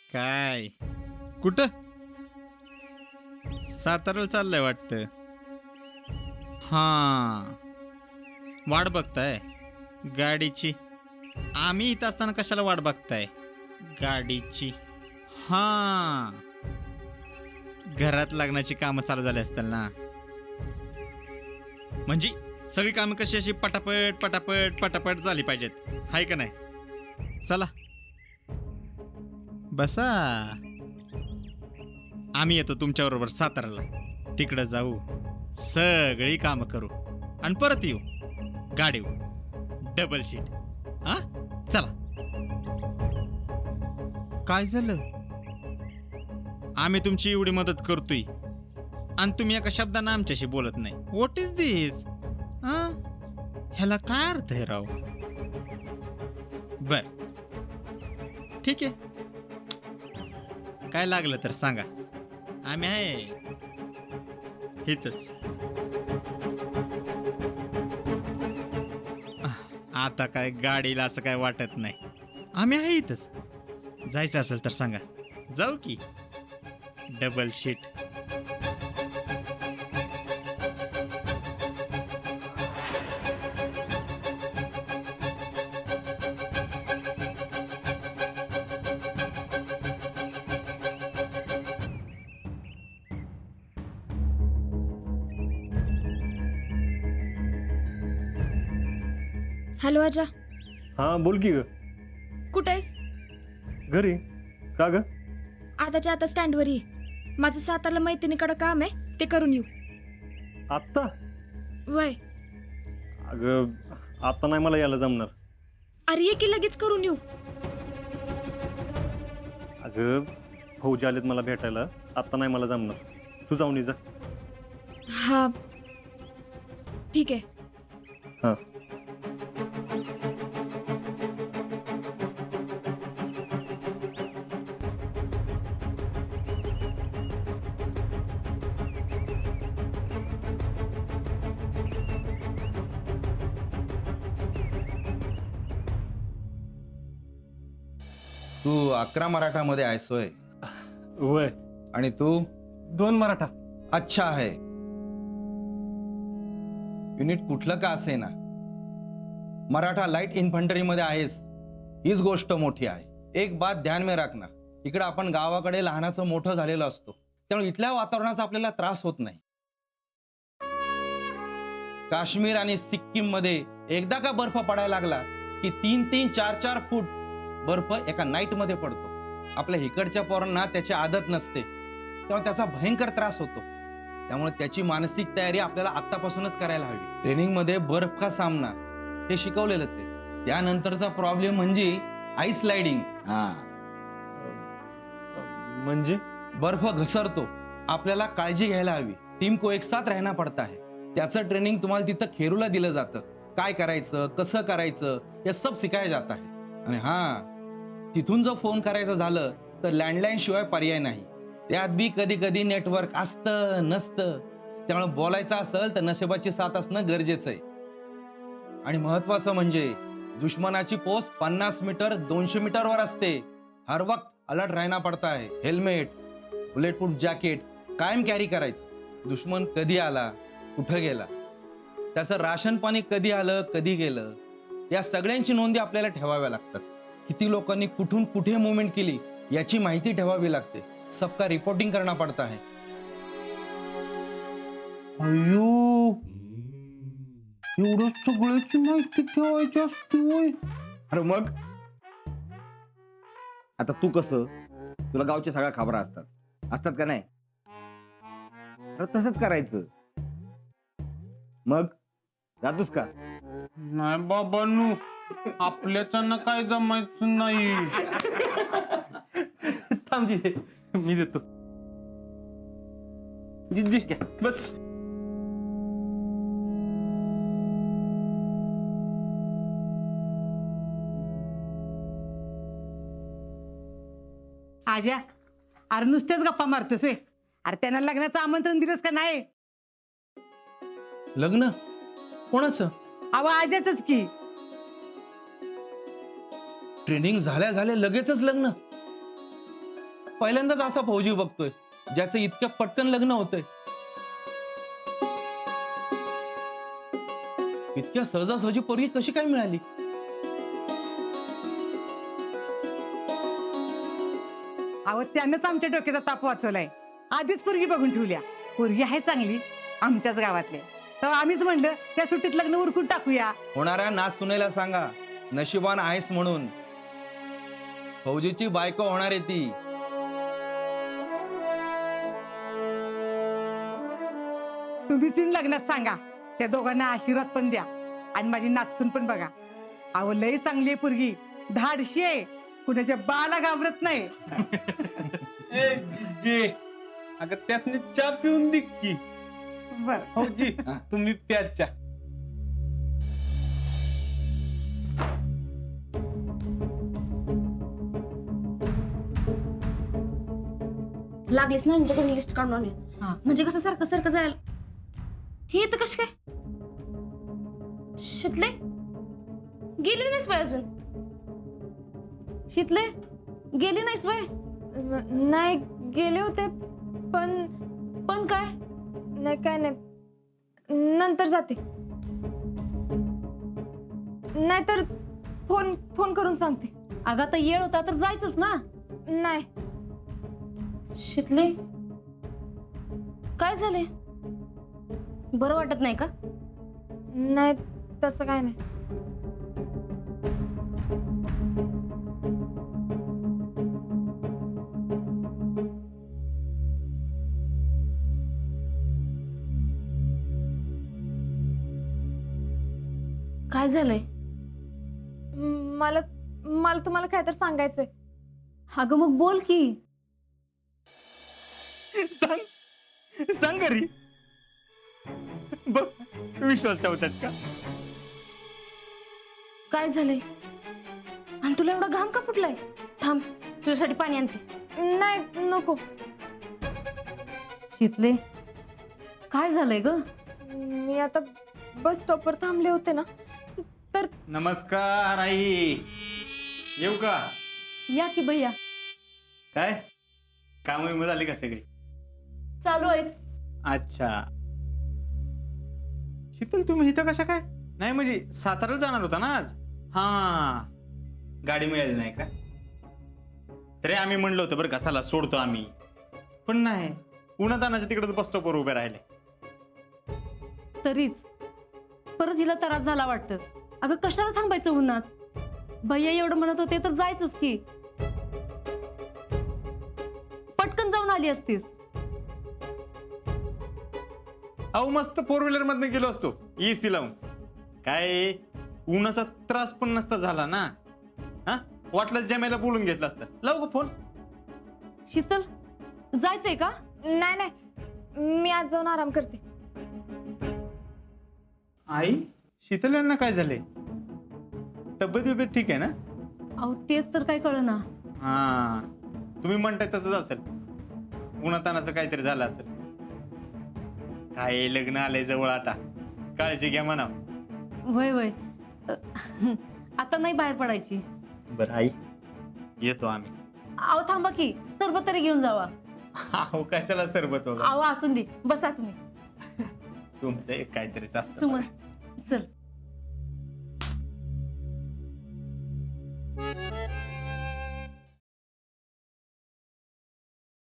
काय कुठं साताऱ्याला चाललंय वाटतं. हा वाट बघताय गाडीची. आम्ही इथं असताना कशाला वाट बघताय गाडीची? हा घरात लग्नाची कामं चालू झाली असतील ना. म्हणजे सगळी कामं कशी अशी पटापट पटापट पटापट झाली पाहिजेत, हाय का नाही? चला बसा, आम्ही येतो तुमच्याबरोबर साताऱ्याला. तिकडं जाऊ, सगळी कामं करू आणि परत येऊ गाडीवर डबल शीट. हा चला. काय झालं? आम्ही तुमची एवढी मदत करतोय आणि तुम्ही एका शब्दानं आमच्याशी बोलत नाही. व्हॉट इज दिस? ह्याला काय अर्थ आहे राव? बर ठीक आहे, काय लागलं तर सांगा, आम्ही आहे इथंच. आता काय गाडीला असं काय वाटत नाही, आम्ही आहे इथंच. जायचं असेल तर सांगा, जाऊ की डबल शीट. हॅलो आजा, हां बोल की ग. कुठं आहेस? घरी. का ग? आताच्या आता स्टँडवर ये. माझं सातारला मैत्रिणीकडं काम आहे, ते करून येऊ. आत्ता? वय अगं आता नाही मला यायला जमणार. अरे ये की लगेच करून येऊ. अगं फौजी आलेत मला भेटायला, आत्ता नाही मला जमणार. तू जाऊन ये जा. हा ठीक आहे. हां. तू 11 मराठामध्ये आहेस होय? वय आणि तू? 2 मराठा. अच्छा आहे. युनिट कुठलं का असे ना, मराठा लाईट इन्फंट्री मध्ये आहेस, हीच गोष्ट मोठी आहे. एक बात ध्यान में राखना, इकडे आपण गावाकडे लहानाचं मोठं झालेलं असतो, त्यामुळे इथल्या वातावरणाचा आपल्याला त्रास होत नाही. काश्मीर आणि सिक्कीम मध्ये एकदा का बर्फ पडायला लागला की 3-3, 4-4 फूट बर्फ एका नाईट मध्ये पडतो. आपल्या इकडच्या पोरांना त्याची आदत नसते, त्यामुळे त्याचा भयंकर त्रास होतो. त्यामुळे त्याची मानसिक तयारी आपल्याला आत्तापासूनच करायला हवी. ट्रेनिंग मध्ये बर्फ का सामना हे शिकवलेलंच आहे. त्यानंतरचा प्रॉब्लेम म्हणजे आईस स्लाइडिंग. म्हणजे बर्फ घसरतो, आपल्याला काळजी घ्यायला हवी. टीम को एक साथ रहना पडता है. त्याचं ट्रेनिंग तुम्हाला तिथं खेरूला दिलं जातं. काय करायचं, कसं करायचं, हे सब शिकायला जात आहे. आणि हा तिथून जर फोन करायचं झालं तर लँडलाईन शिवाय पर्याय नाही. त्यात बी कधी कधी नेटवर्क असतं नसतं, त्यामुळे बोलायचं असेल तर नशिबाची साथ असणं गरजेचं आहे. आणि महत्वाचं म्हणजे दुश्मनाची पोस्ट 50 मीटर 200 मीटरवर असते. हर वक्त अलर्ट राहना पडता है. हेल्मेट, बुलेट प्रूफ जॅकेट कायम कॅरी करायचं. दुश्मन कधी आला, कुठं गेला, त्याचं राशन पाणी कधी आलं, कधी गेलं, या सगळ्यांची नोंदी आपल्याला ठेवाव्या लागतात. किती लोकांनी कुठून कुठे मुवमेंट केली याची माहिती ठेवावी लागते. सबका रिपोर्टिंग करना पडता है. अयो एवढं सगळ्याची माहिती ठेवायची असते होय? अरे मग आता तू कसं, तुला गावच्या सगळ्या खबरा असतात असतात का नाही? अरे तसंच करायचं. मग जातोस का? नाही बाबांनो, आपल्याच्यानं काय जमायचं नाही. थांब जी, मी देतो. जी घ्या, बस. आज्या, अरे नुसतेच गप्पा मारतोस वे. अरे त्यांना लग्नाचं आमंत्रण दिलंस का नाही? लग्न कोणाचं? अहो आज्याच की. ट्रेनिंग झाल्या झाल्या लगेचच लग्न? पहिल्यांदाच असा फौजी बघतोय ज्याचं इतक्या पटकन लग्न होतंय. इतक्या सहजासहजी पोरगी कशी काय मिळाली? अहो त्यानंच आमच्या डोक्याचा ताप वाचवलाय. आधीच पोरगी बघून ठेवल्या. पोरगी आहे चांगली आमच्याच गावातले. तर आम्हीच म्हणलं त्या सुट्टीत लग्न उरकून टाकूया. होणाऱ्या नाच सुनेला सांगा नशिबान आहेस म्हणून. फौजीची बायको होणार आहे ती. तुम्हीच येऊन लग्नात सांगा. त्या दोघांना आशीर्वाद पण द्या आणि माझी नाचसून पण बघा. अहो लय चांगली आहे पोरगी, धाडशी आहे, कुणाच्या बाला घाबरत नाही. अगं त्यासनी चहा पिऊन दे की. बर फौजी तुम्ही प्या चहा. लागलीस ना यांच्याकडून लिस्ट काढून आणूया. हा. म्हणजे कसं सारखं सारखं जायला. हे तर कशी काय शितले गेली नाहीस बाय अजून. शितले गेली नाहीस बाय. नाही गेले होते पण काय नाही काय नाही नंतर जाते. नाहीतर फोन फोन करून सांगते. अगं आता येळ होता तर जायचंच ना. नाही शितले काय झाले, बरं वाटत नाही का? नाही तसं काय नाही. काय झालंय? मला मला तुम्हाला काय तर सांगायचंय. अगं मग बोल की. सांग घरी बघ विश्वास ठेवतात का? काय झालंय आणि तुला एवढा घाम का फुटलाय? थांब तुझ्यासाठी पाणी आणते. नाही नको. शितले काय झालंय ग? मी आता बस स्टॉपवर थांबले होते ना तर. नमस्कार आई, येऊ का? या की भैया. काय काम झाली का सगळी? चालू आहेत. अच्छा शीतल तुम्ही इथं कशा काय? नाही म्हणजे साताऱ्याला जाणार होता ना आज? हा गाडी मिळाली नाही का? तरी आम्ही म्हणलो होतं बरं का चला सोडतो आम्ही, पण नाही उन्हातानाच्या तिकडे बस स्टॉपवर उभे राहिले. तरीच परत हिला त्रास झाला वाटतं. अगं कशाला थांबायचं उन्हात? भैया एवढं म्हणत होते तर जायचंच की. पटकन जाऊन आली असतीस. अहो मस्त फोर व्हीलर मधनं गेलो असतो एसी लावून. काय उन्हाचा त्रास पण नसता झाला ना. हा वाटलंच जमेला बोलून घेतलं असतं. लावू का फोन? शीतल जायचंय का? नाही नाही मी आज जाऊन आराम करते. आई शीतल यांना काय झाले? तब्येत ठीक आहे ना? अहो तेच तर काय कळना. हा तुम्ही म्हणताय तसंच असेल. उन्हातानाचं काहीतरी झालं असेल. काय लग्न आलंय जवळ आता, काळजी घ्या म्हणा. वय वय आता नाही बाहेर पडायची. बरं आई येतो आम्ही. अहो थांबा की सरबत तरी घेऊन जावा. अहो कशाला सरबत वगैरे, अहो असून दे बसा तुम्ही. तुमचं एक काहीतरीच असतं. सुमन चल.